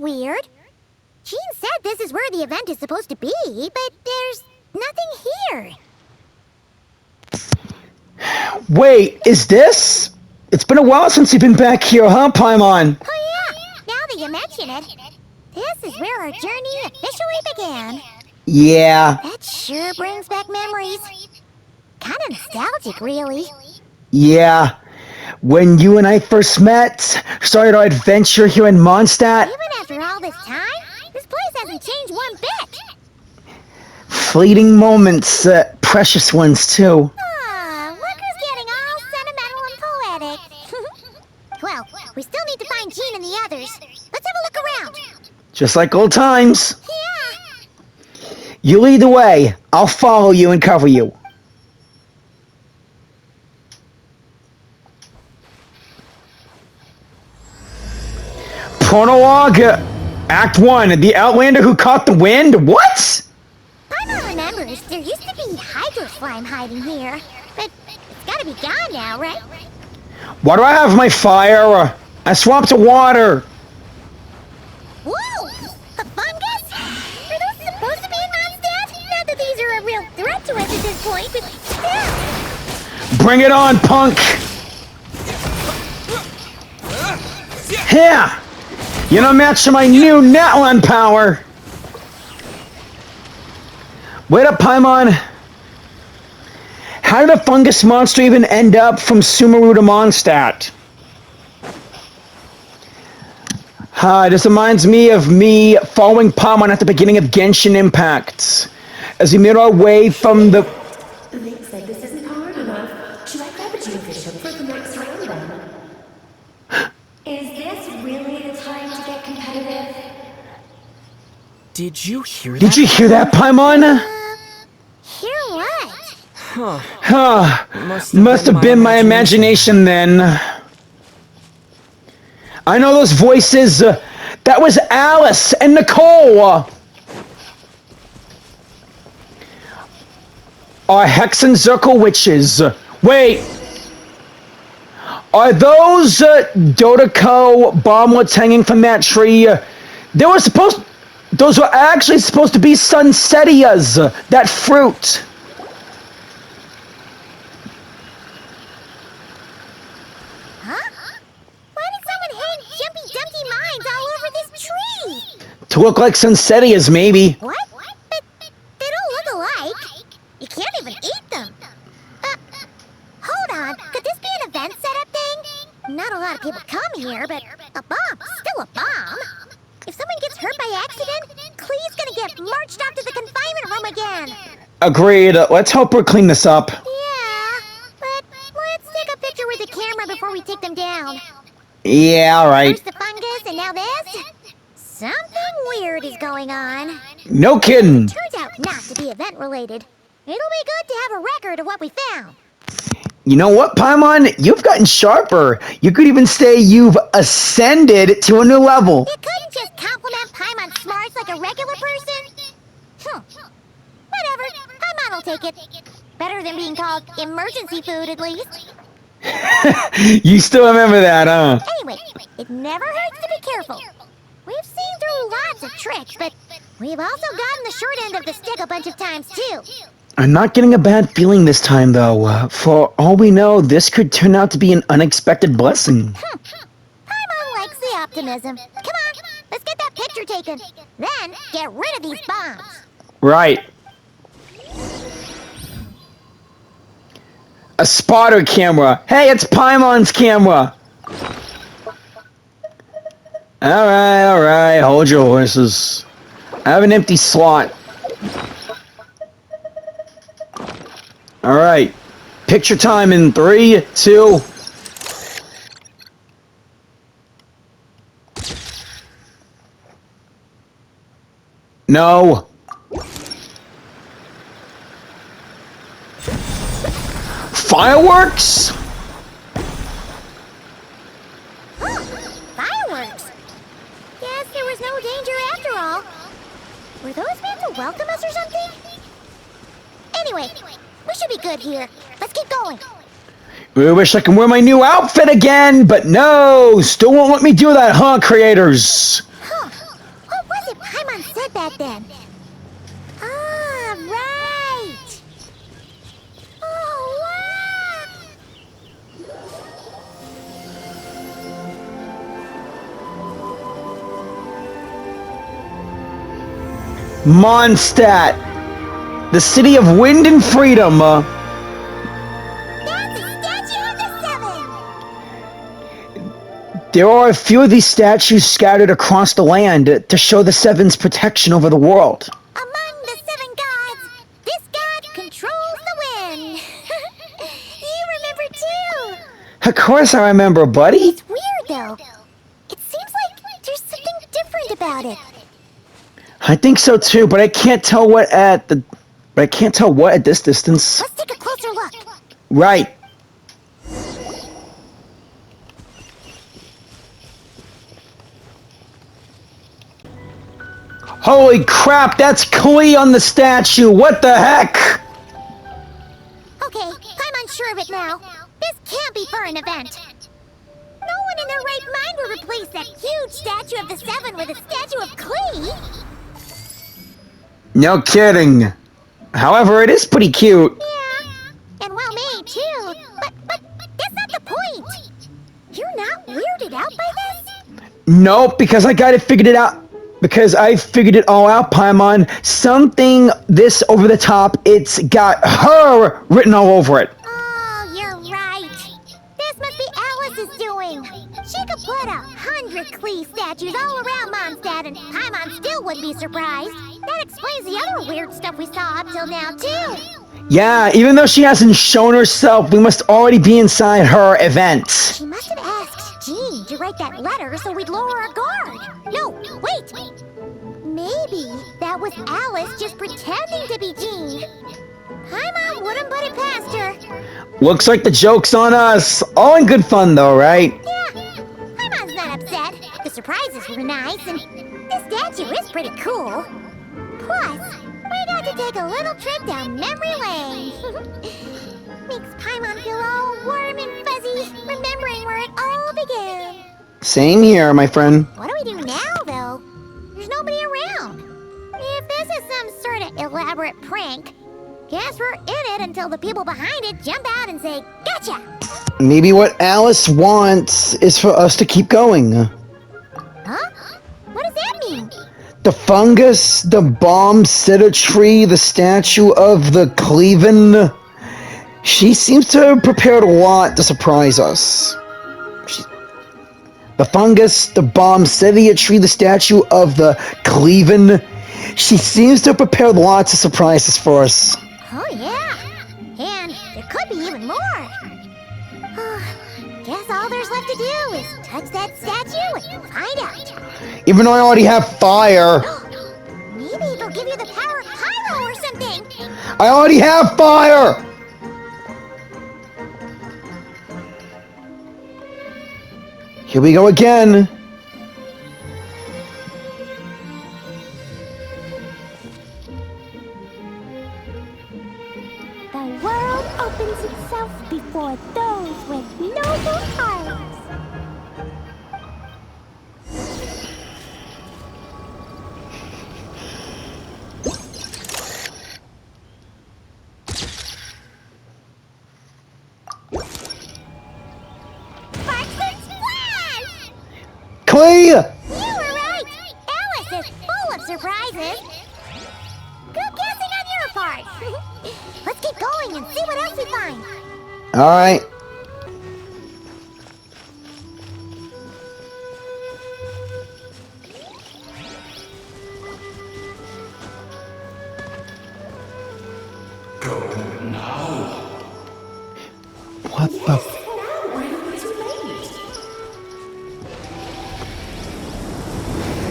weird. Jean said this is where the event is supposed to be, but there's nothing here. Wait, is this? It's been a while since you've been back here, huh, Paimon? Oh yeah, now that you mention it, this is where our journey officially began. Yeah. That sure brings back memories. Kind of nostalgic, really. Yeah. When you and I first met, started our adventure here in Mondstadt. Even after all this time, this place hasn't changed one bit. Fleeting moments, precious ones too. Ah, look who's getting all sentimental and poetic. Well, we still need to find Jean and the others. Let's have a look around. Just like old times. Yeah. You lead the way. I'll follow you and cover you. Prologue, Act 1, The Outlander Who Caught the Wind? What? Paimon remembers there used to be hydro slime hiding here, but it's gotta be gone now, right? Why do I have my fire? I swapped to water. Whoa! A fungus? Are those supposed to be in mondstadt? Not that these are a real threat to us at this point, but still. Bring it on, punk! Here! You're no match to my new Natlan power! Wait up, Paimon. How did a fungus monster even end up from Sumeru to Mondstadt? This reminds me of me following Paimon at the beginning of Genshin Impact. As we made our way from the... Link said this isn't hard enough. Should I grab a geofish for the next round then? Is this really the time to get competitive? Did you hear that? Did you hear that, Paimon? Hear what? Must have been my imagination then. I know those voices. That was Alice and Nicole. Are Hex and Zirkle witches? Wait. Are those Dotaco bomblets hanging from that tree? Those were actually supposed to be Sunsetias, that fruit. Huh? Why did someone hang Jumpy Dumpty mines all over this tree? To look like Sunsetias, maybe. What? But they don't look alike. You can't even eat them. Hold on. Could this be an event setup thing? Not a lot of people come here, but a bomb's still a bomb. If someone gets hurt by accident, Clee's gonna get marched off to the confinement room again. Agreed. Let's help her clean this up. Yeah, but let's take a picture with the camera before we take them down. Yeah, alright. First the fungus, and now this? Something weird is going on. No kidding. Turns out not to be event-related. It'll be good to have a record of what we found. You know what, Paimon? You've gotten sharper. You could even say you've ascended to a new level. You couldn't just compliment Paimon's smarts like a regular person? Whatever. Paimon will take it. Better than being called emergency food, at least. You still remember that, huh? Anyway, it never hurts to be careful. We've seen through lots of tricks, but we've also gotten the short end of the stick a bunch of times, too. I'm not getting a bad feeling this time, though. For all we know, this could turn out to be an unexpected blessing. Paimon likes the optimism. Come on, let's get that picture taken. Then, get rid of these bombs. Right. A spotter camera. Hey, it's Paimon's camera. Alright, hold your horses. I have an empty slot. Alright. Picture time in 3, 2... No. Fireworks? Fireworks? Guess there was no danger after all. Were those meant to welcome us or something? Anyway, we should be good here. Let's keep going. I wish I could wear my new outfit again, but no! Still won't let me do that, huh, creators? Paimon said back then. Ah, right! Oh, wow! Mondstadt, the city of wind and freedom. That's a statue of the Seven! There are a few of these statues scattered across the land to show the Seven's protection over the world. Among the 7 gods, this god controls the wind. You remember too. Of course I remember, buddy. It's weird though. It seems like there's something different about it. I think so too, but I can't tell what at this distance. Let's take a closer look. Right. Holy crap, that's Klee on the statue. What the heck? Okay, I'm unsure of it now. This can't be for an event. No one in their right mind would replace that huge statue of the Seven with a statue of Klee. No kidding. However, it is pretty cute. Yeah, and well made too. But that's not the point. You're not weirded out by this? Nope, because I figured it out. Because I figured it all out, Paimon. Something this over the top, it's got her written all over it. Oh, you're right. This must be Alice's doing. She could put 100 Klee statues all around Mondstadt and Paimon still wouldn't be surprised. That explains the other weird stuff we saw up till now, too. Yeah, even though she hasn't shown herself, we must already be inside her event. She must have asked Jean to write that letter so we'd lower our guard. No, wait. Maybe that was Alice just pretending to be Jean. Paimon wouldn't put it past her. Looks like the joke's on us. All in good fun, though, right? Yeah, Paimon's not upset. The surprises were nice, and this statue is pretty cool. Plus, we got to take a little trip down memory lane. Makes Paimon feel all warm and fuzzy, remembering where it all began. Same here, my friend. What do we do now, though? There's nobody around. If this is some sort of elaborate prank, guess we're in it until the people behind it jump out and say, "Gotcha!" Maybe what Alice wants is for us to keep going. Huh? What does that mean? The fungus, the bomb cedar tree, the statue of the Cleven. She seems to have prepared a lot to surprise us. The fungus, the bomb cedar tree, the statue of the Cleven. She seems to have prepared lots of surprises for us. Oh, yeah. And there could be even more. Guess all there's left to do is touch that statue and find out. Even though I already have fire. Maybe it'll give you the power of pyro or something. I already have fire! Here we go again. The world opens itself before those with noble hearts. Klee! You were right! Alice is full of surprises! Good guessing on your part! Let's keep going and see what else we find! Alright. Go now. What the f-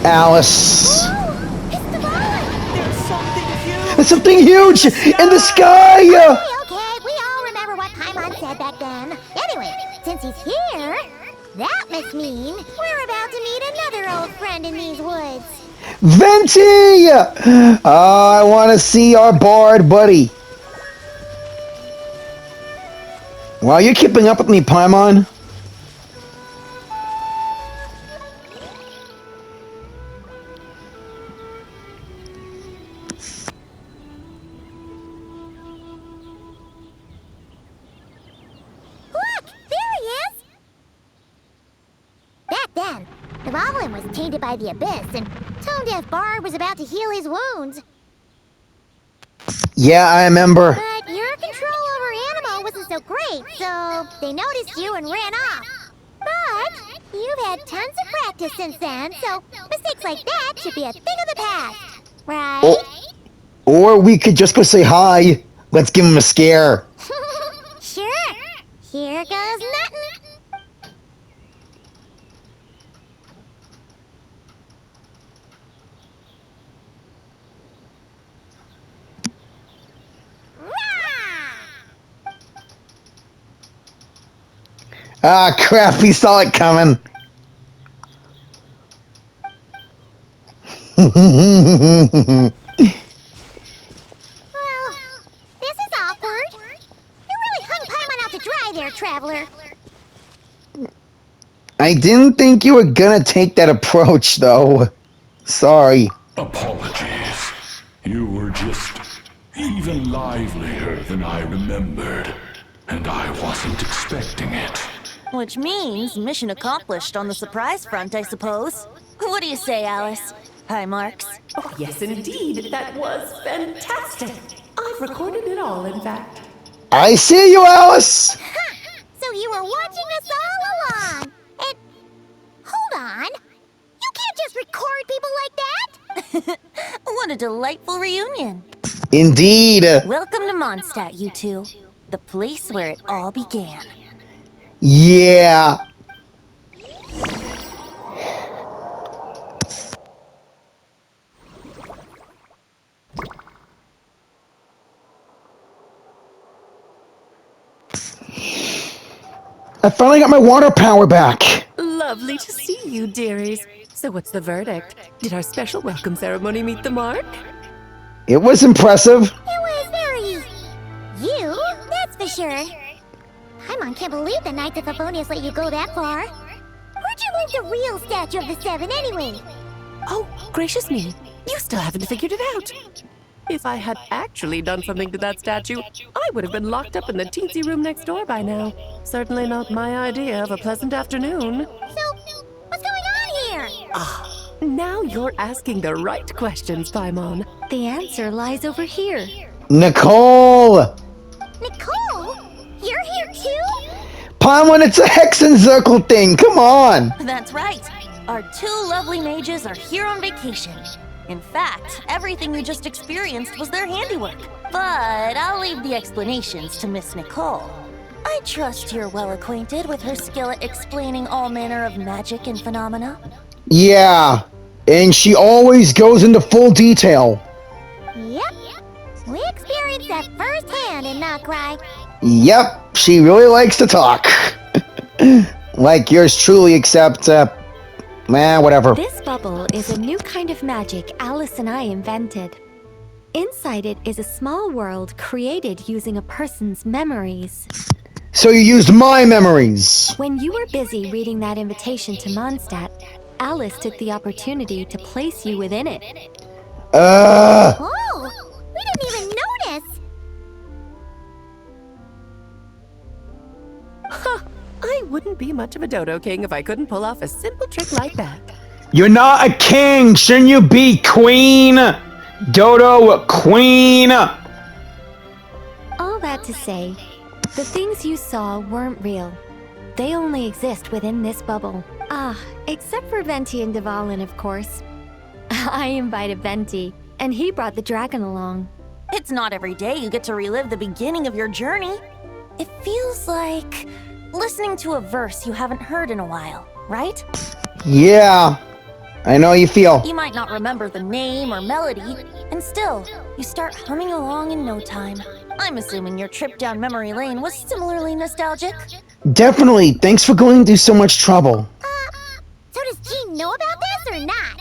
Alice. Oh, it's the ball! There's something huge in the sky! Okay, we all remember what Paimon said back then. Anyway, since he's here, that must mean we're about to meet another old friend in these woods. Venti! I want to see our bard buddy. Wow, you're keeping up with me, Paimon. The goblin was tainted by the abyss, and Tone Deaf Bard was about to heal his wounds. Yeah, I remember. But your control over Animo wasn't so great, so they noticed you and ran off. But you've had tons of practice since then, so mistakes like that should be a thing of the past, right? Or we could just go say hi. Let's give him a scare. Sure. Here goes nothing. Ah, crap, we saw it coming. Well, this is awkward. You really hung Paimon out to dry there, traveler. I didn't think you were gonna take that approach, though. Sorry. Apologies. You were just even livelier than I remembered, and I wasn't expecting it. Which means mission accomplished on the surprise front, I suppose. What do you say, Alice? High marks. Oh, yes, indeed. That was fantastic. I've recorded it all, in fact. I see you, Alice! So you were watching us all along. And hold on. You can't just record people like that. What a delightful reunion. Indeed. Welcome to Mondstadt, you two. The place where it all began. Yeah. I finally got my water power back. Lovely to see you, dearies. So what's the verdict? Did our special welcome ceremony meet the mark? It was impressive. It was very... you, that's for sure. Paimon can't believe the Knights of Favonius let you go that far. Where'd you leave the real statue of the Seven anyway? Oh, gracious me. You still haven't figured it out. If I had actually done something to that statue, I would have been locked up in the teensy room next door by now. Certainly not my idea of a pleasant afternoon. So, what's going on here? Now you're asking the right questions, Paimon. The answer lies over here. Nicole! Nicole? You're here too? Paimon, it's a hex and circle thing. Come on. That's right. Our two lovely mages are here on vacation. In fact, everything you just experienced was their handiwork. But I'll leave the explanations to Miss Nicole. I trust you're well acquainted with her skill at explaining all manner of magic and phenomena. Yeah. And she always goes into full detail. Yep. We experienced that firsthand in Nocry. Yep, she really likes to talk. Like yours truly, except, whatever. This bubble is a new kind of magic Alice and I invented. Inside it is a small world created using a person's memories. So you used my memories. When you were busy reading that invitation to Mondstadt, Alice took the opportunity to place you within it. Oh, we didn't even notice. I wouldn't be much of a dodo king if I couldn't pull off a simple trick like that. You're not a king. Shouldn't you be queen? Dodo queen. All that to say, the things you saw weren't real. They only exist within this bubble. Except for Venti and Dvalin, of course. I invited Venti, and he brought the dragon along. It's not every day you get to relive the beginning of your journey. It feels like listening to a verse you haven't heard in a while, right? Yeah, I know how you feel. You might not remember the name or melody, and still, you start humming along in no time. I'm assuming your trip down memory lane was similarly nostalgic. Definitely. Thanks for going through so much trouble. So does Jean know about this or not?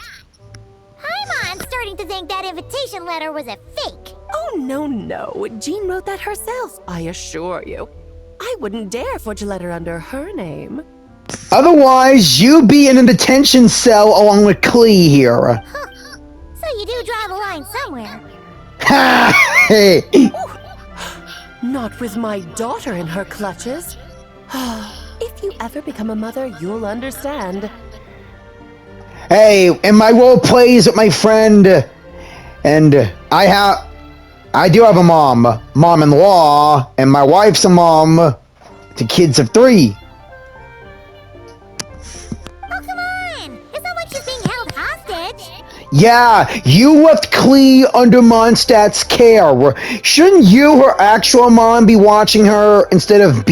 Paimon's starting to think that invitation letter was a fake. Oh, no. Jean wrote that herself, I assure you. I wouldn't dare forge a letter under her name. Otherwise, you'd be in a detention cell along with Klee here. So you do draw the line somewhere. Ha! Hey. Not with my daughter in her clutches. If you ever become a mother, you'll understand. Hey, in my role plays with my friend, and I do have a mom-in-law, and my wife's a mom to kids of 3. Oh, come on! It's not like she's being held hostage. Yeah, you left Klee under Mondstadt's care. Shouldn't you, her actual mom, be watching her instead of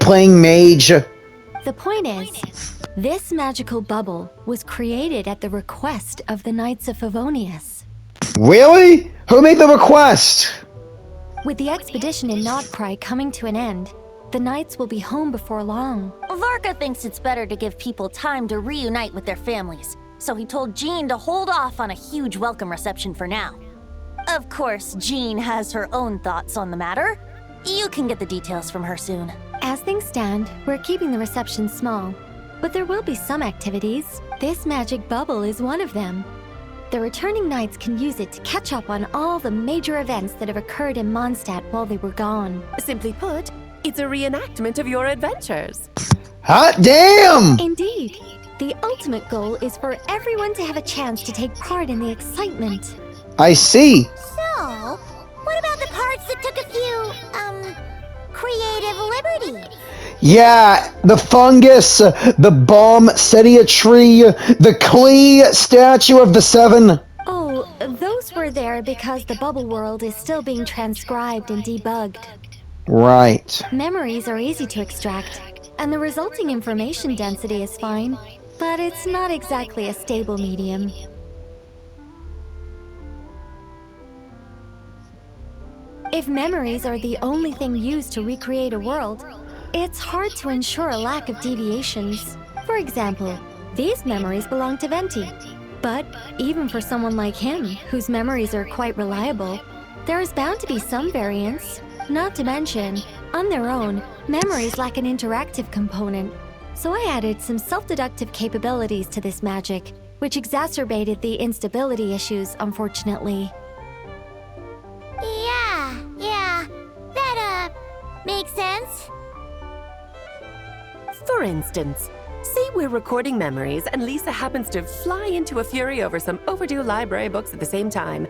playing mage? The point is, this magical bubble was created at the request of the Knights of Favonius. Really? Who made the request? With the expedition in Notcry coming to an end, the Knights will be home before long. Varka thinks it's better to give people time to reunite with their families, so he told Jean to hold off on a huge welcome reception for now. Of course, Jean has her own thoughts on the matter. You can get the details from her soon. As things stand, we're keeping the reception small, but there will be some activities. This magic bubble is one of them. The returning Knights can use it to catch up on all the major events that have occurred in Mondstadt while they were gone. Simply put, it's a reenactment of your adventures. Hot damn! Indeed. The ultimate goal is for everyone to have a chance to take part in the excitement. I see. So, what about the parts that took a few, creative liberties? Yeah, the fungus, the bomb setia tree, the Klee statue of the 7. Oh, those were there because the bubble world is still being transcribed and debugged. Right. Memories are easy to extract, and the resulting information density is fine, but it's not exactly a stable medium. If memories are the only thing used to recreate a world, it's hard to ensure a lack of deviations. For example, these memories belong to Venti. But even for someone like him, whose memories are quite reliable, there is bound to be some variance. Not to mention, on their own, memories lack an interactive component. So I added some self-deductive capabilities to this magic, which exacerbated the instability issues, unfortunately. Yeah, that, makes sense. For instance, say we're recording memories and Lisa happens to fly into a fury over some overdue library books at the same time.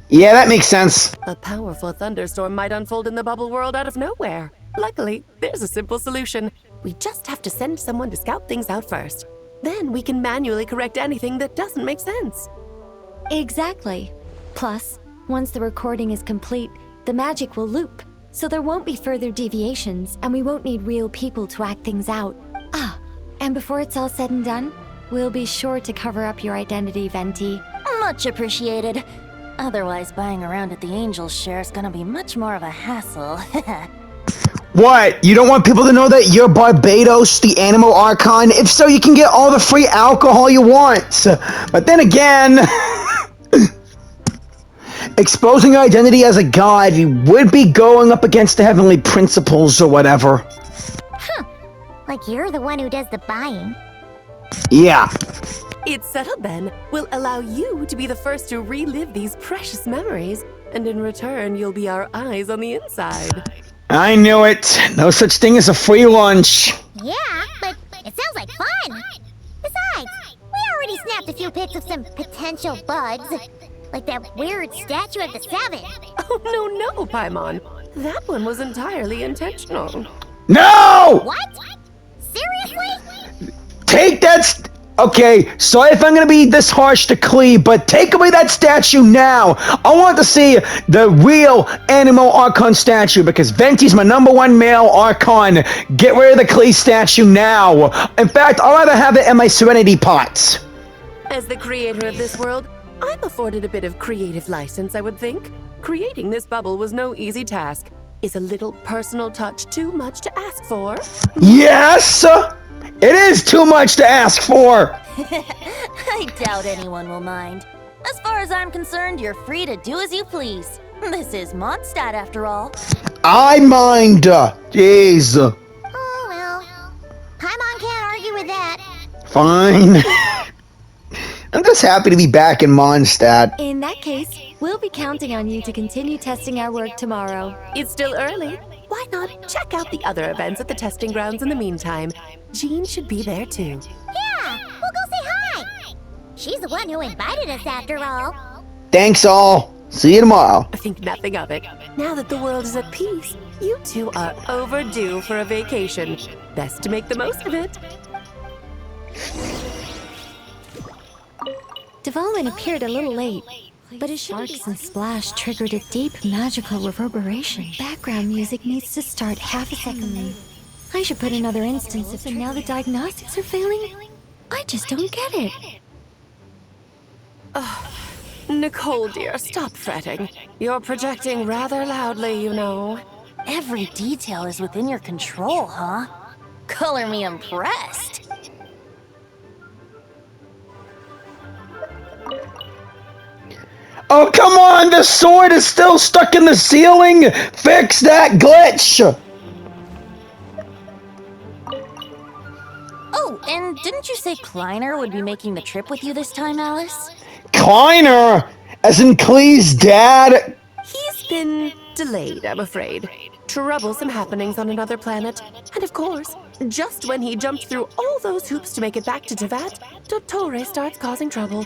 Yeah, that makes sense. A powerful thunderstorm might unfold in the bubble world out of nowhere. Luckily, there's a simple solution. We just have to send someone to scout things out first. Then we can manually correct anything that doesn't make sense. Exactly. Plus, once the recording is complete, the magic will loop, so there won't be further deviations, and we won't need real people to act things out. Ah, and before it's all said and done, we'll be sure to cover up your identity, Venti. Much appreciated. Otherwise, buying around at the Angels share is gonna be much more of a hassle. What? You don't want people to know that you're Barbados, the Animal Archon? If so, you can get all the free alcohol you want. But then again, exposing your identity as a god would be going up against the heavenly principles or whatever. Huh. Like you're the one who does the buying. Yeah. It's settled then. We'll allow you to be the first to relive these precious memories, and in return, you'll be our eyes on the inside. I knew it. No such thing as a free lunch. Yeah, but it sounds like fun. Besides, we already snapped a few pics of some potential bugs. Like that weird statue of the 7. Oh, no, Paimon. That one was entirely intentional. No! What? Seriously? Take that Okay, sorry if I'm gonna be this harsh to Klee, but take away that statue now. I want to see the real Animal Archon statue because Venti's my #1 male Archon. Get rid of the Klee statue now. In fact, I'd rather have it in my Serenity pots. As the creator of this world, I'm afforded a bit of creative license, I would think. Creating this bubble was no easy task. Is a little personal touch too much to ask for? Yes! It is too much to ask for! I doubt anyone will mind. As far as I'm concerned, you're free to do as you please. This is Mondstadt, after all. I mind! Jeez. Oh, well. Paimon can't argue with that. Fine. I'm just happy to be back in Mondstadt. In that case, we'll be counting on you to continue testing our work tomorrow. It's still early. Why not check out the other events at the testing grounds in the meantime? Jean should be there too. Yeah, She's the one who invited us after all. Thanks all. See you tomorrow. I think nothing of it. Now that the world is at peace, you two are overdue for a vacation. Best to make the most of it. Dvalin appeared a little late, but his sharks and splash triggered a deep magical reverberation. Background music needs to start half a second late. I should put another instance of it now the diagnostics are failing. I just don't get it. Nicole, dear, stop fretting. You're projecting rather loudly, you know. Every detail is within your control, huh? Color me impressed. Oh, come on! The sword is still stuck in the ceiling! Fix that glitch! Oh, and didn't you say Kleiner would be making the trip with you this time, Alice? Kleiner! As in Klee's dad? He's been delayed, I'm afraid. Troublesome happenings on another planet. And of course, just when he jumped through all those hoops to make it back to Tevat, Dottore starts causing trouble.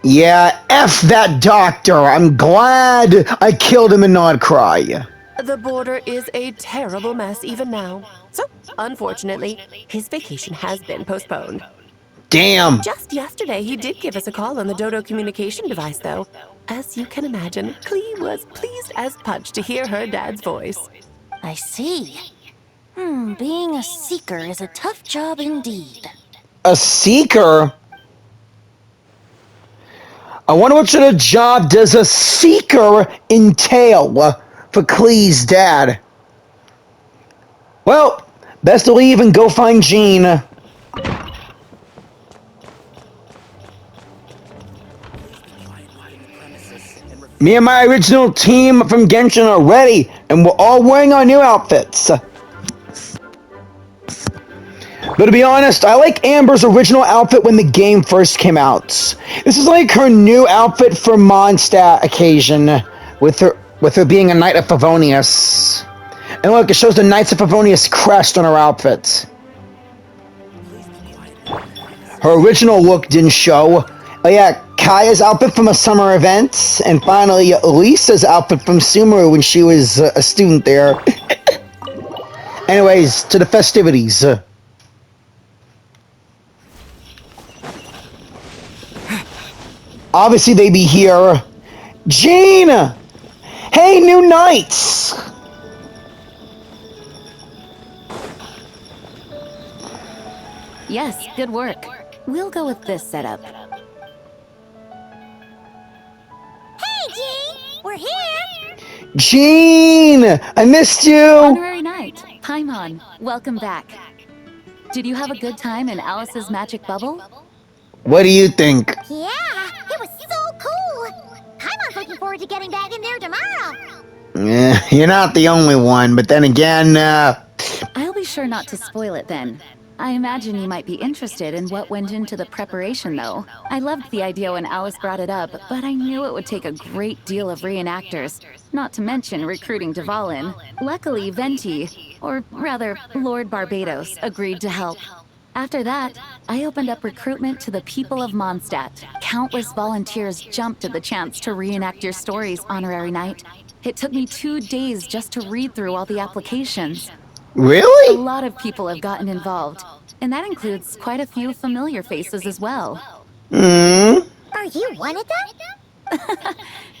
Yeah, F that doctor. I'm glad I killed him in Nodcry. The border is a terrible mess even now. So, unfortunately, his vacation has been postponed. Damn. Just yesterday, he did give us a call on the Dodo communication device, though. As you can imagine, Klee was pleased as punch to hear her dad's voice. I see. Being a seeker is a tough job indeed. A seeker? I wonder what sort of job does a seeker entail for Klee's dad? Well, best to leave and go find Jean. Me and my original team from Genshin are ready, and we're all wearing our new outfits. But to be honest, I like Amber's original outfit when the game first came out. This is like her new outfit for mondstadt occasion, with her being a Knight of Favonius. And look, it shows the Knights of Favonius crest on her outfit. Her original look didn't show. Oh yeah, Kaya's outfit from a summer event, and finally Lisa's outfit from Sumeru when she was a student there. Anyways, to the festivities. Obviously they be here. Jean! Hey, new knights! Yes, good work. We'll go with this setup. Hey, Jean! We're here! Jean! I missed you! Honorary Knight, Paimon, welcome back. Did you have a good time in Alice's magic bubble? What do you think? Yeah, it was so cool! Paimon's looking forward to getting back in there tomorrow! You're not the only one, but then again, I'll be sure not to spoil it then. I imagine you might be interested in what went into the preparation, though. I loved the idea when Alice brought it up, but I knew it would take a great deal of reenactors, not to mention recruiting Dvalin. Luckily, Venti, or rather, Lord Barbados, agreed to help. After that, I opened up recruitment to the people of Mondstadt. Countless volunteers jumped at the chance to reenact your stories, Honorary Knight. It took me 2 days just to read through all the applications. really? A lot of people have gotten involved, and that includes quite a few familiar faces as well. Are you one of them?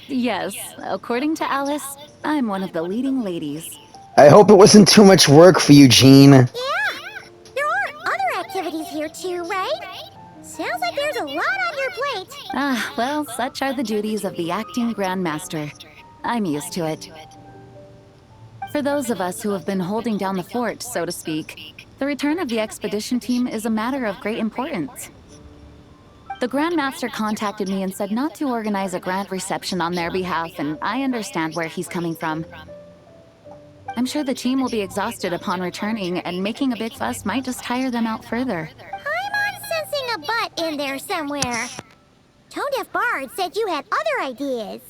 Yes, according to Alice, I'm one of the leading ladies. I hope it wasn't too much work for you, Jean. Yeah! There are other activities here too, right? Sounds like there's a lot on your plate. Ah, well, such are the duties of the acting Grandmaster. I'm used to it. For those of us who have been holding down the fort, so to speak, the return of the expedition team is a matter of great importance. The Grandmaster contacted me and said not to organize a grand reception on their behalf, and I understand where he's coming from. I'm sure the team will be exhausted upon returning, and making a big fuss might just tire them out further. I'm sensing a butt in there somewhere. Tone Deaf Bard said you had other ideas.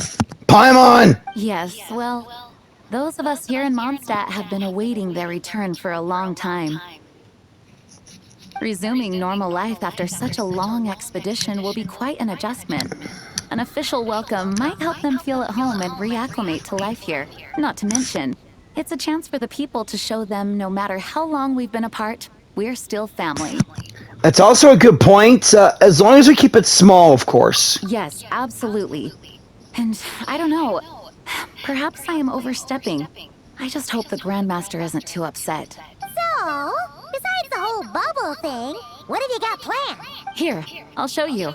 Paimon! Yes, well, those of us here in Mondstadt have been awaiting their return for a long time. Resuming normal life after such a long expedition will be quite an adjustment. An official welcome might help them feel at home and reacclimate to life here. Not to mention, it's a chance for the people to show them no matter how long we've been apart, we're still family. That's also a good point, as long as we keep it small, of course. Yes, absolutely. And I don't know, perhaps I am overstepping. I just hope the Grandmaster isn't too upset. So, besides the whole bubble thing, what have you got planned? Here, I'll show you.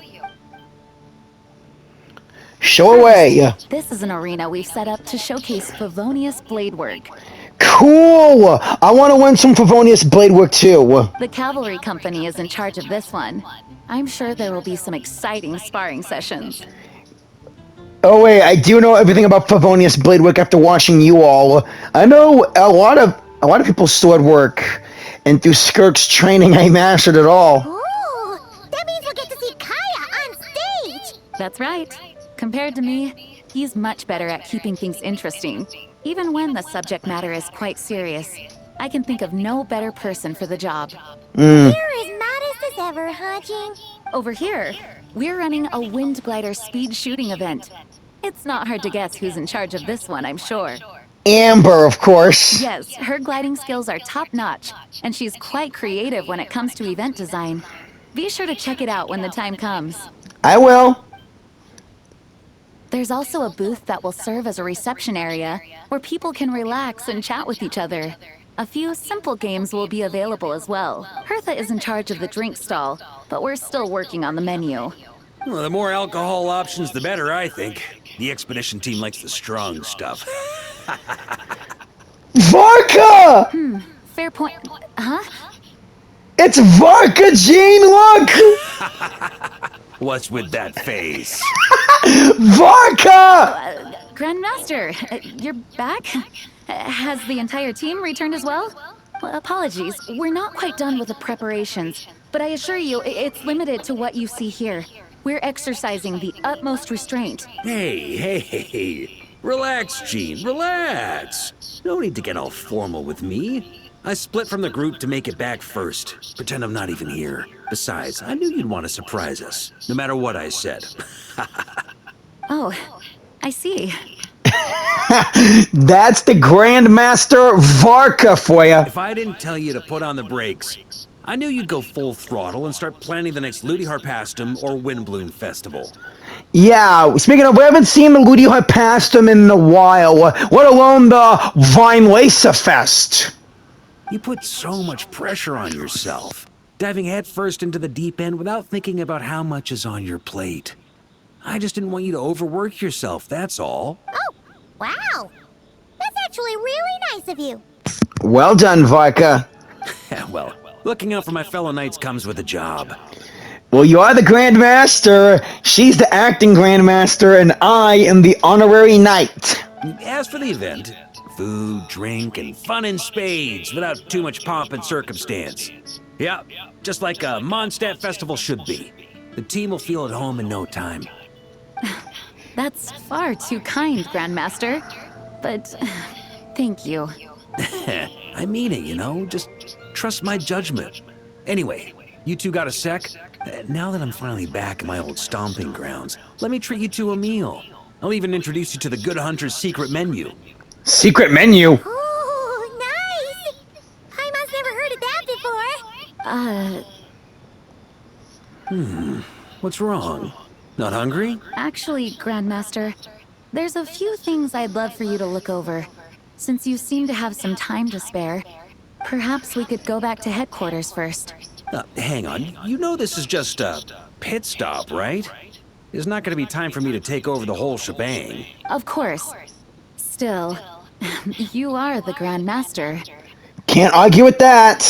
Show away. This is an arena we've set up to showcase Favonius blade work. Cool! I want to win some Favonius blade work too. The cavalry company is in charge of this one. I'm sure there will be some exciting sparring sessions. Oh wait, I do know everything about Favonius blade work after watching you all. I know a lot of people's sword work, and through Skirk's training, I mastered it all. Ooh, that means we'll get to see Kaya on stage! That's right. Compared to me, he's much better at keeping things interesting. Even when the subject matter is quite serious, I can think of no better person for the job. You're as modest as ever, huh, Jean? Over here, we're running a wind glider speed shooting event. It's not hard to guess who's in charge of this one, I'm sure. Amber, of course. Yes, her gliding skills are top-notch, and she's quite creative when it comes to event design. Be sure to check it out when the time comes. I will. There's also a booth that will serve as a reception area where people can relax and chat with each other. A few simple games will be available as well. Hertha is in charge of the drink stall, but we're still working on the menu. Well, the more alcohol options, the better, I think. The expedition team likes the strong stuff. Varka! Fair point. Huh? It's Varka, Jean, look! What's with that face? Varka! Grandmaster, you're back? Has the entire team returned as well? Well, apologies, we're not quite done with the preparations, but I assure you, it's limited to what you see here. We're exercising the utmost restraint. Hey. Relax, Gene, relax. No need to get all formal with me. I split from the group to make it back first. Pretend I'm not even here. Besides, I knew you'd want to surprise us, no matter what I said. Oh, I see. That's the Grandmaster Varka for you. If I didn't tell you to put on the brakes, I knew you'd go full throttle and start planning the next Ludi Harpastum or Windbloom Festival. Yeah, speaking of, we haven't seen the Ludi Harpastum in a while, let alone the Vine Lacer Fest. You put so much pressure on yourself, diving headfirst into the deep end without thinking about how much is on your plate. I just didn't want you to overwork yourself, that's all. Oh, wow! That's actually really nice of you. Well done, Varka. Well, looking out for my fellow knights comes with a job. Well, you are the Grandmaster, she's the acting Grandmaster, and I am the honorary knight. As for the event, food, drink, and fun in spades without too much pomp and circumstance. Yeah, just like a Mondstadt festival should be. The team will feel at home in no time. That's far too kind, Grandmaster. But thank you. I mean it, you know? Just trust my judgment. Anyway, you two got a sec? Now that I'm finally back in my old stomping grounds, let me treat you to a meal. I'll even introduce you to the Good Hunter's secret menu. Secret menu? Ooh, nice! Paimon's never heard of that before. What's wrong? Not hungry? Actually, Grandmaster, there's a few things I'd love for you to look over. Since you seem to have some time to spare, perhaps we could go back to headquarters first. Hang on. You know this is just a pit stop, right? There's not going to be time for me to take over the whole shebang. Of course. Still, you are the Grandmaster. Can't argue with that.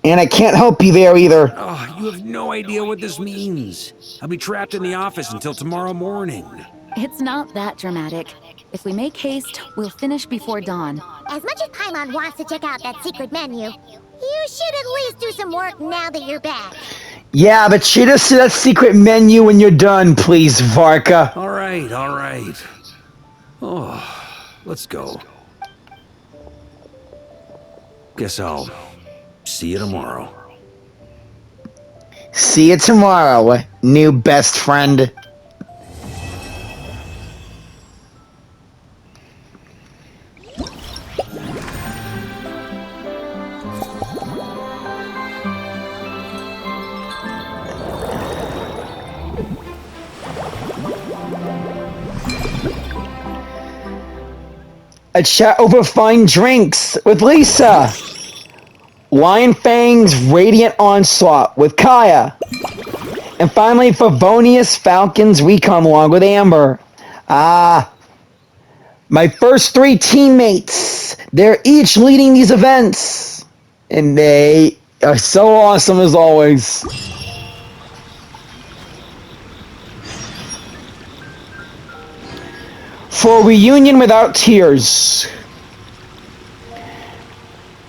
And I can't help you there either. Oh, you have no idea what this means. I'll be trapped in the office until tomorrow morning. It's not that dramatic. If we make haste, we'll finish before dawn. As much as Paimon wants to check out that secret menu, you should at least do some work now that you're back. Yeah, but treat us to that secret menu when you're done, please, Varka. All right. Oh, let's go. Guess I'll see you tomorrow. See you tomorrow, new best friend. A chat over fine drinks with Lisa. Lion Fang's Radiant Onslaught with Kaya. And finally, Favonius Falcon's Recon Log with Amber. My first 3 teammates. They're each leading these events. And they are so awesome as always. For a reunion without tears.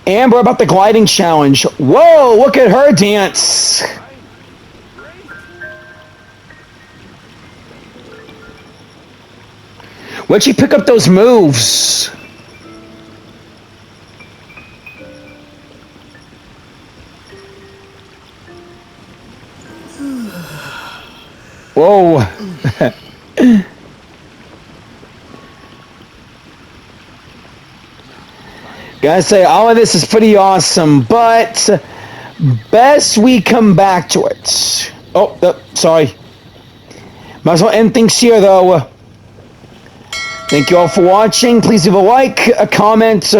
Amber about the gliding challenge. Whoa, look at her dance. Where'd she pick up those moves? Whoa. Gotta say, all of this is pretty awesome, but best we come back to it. Oh, sorry. Might as well end things here, though. Thank you all for watching. Please leave a like, a comment.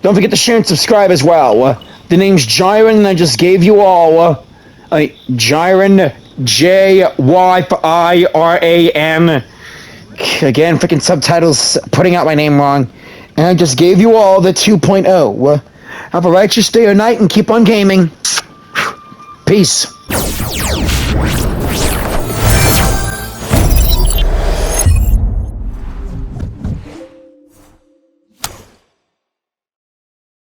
Don't forget to share and subscribe as well. The name's Jiren, and I just gave you all Jiren, J-Y-I-R-A-N. Again, freaking subtitles putting out my name wrong. And I just gave you all the 2.0. Have a righteous day or night and keep on gaming. Peace.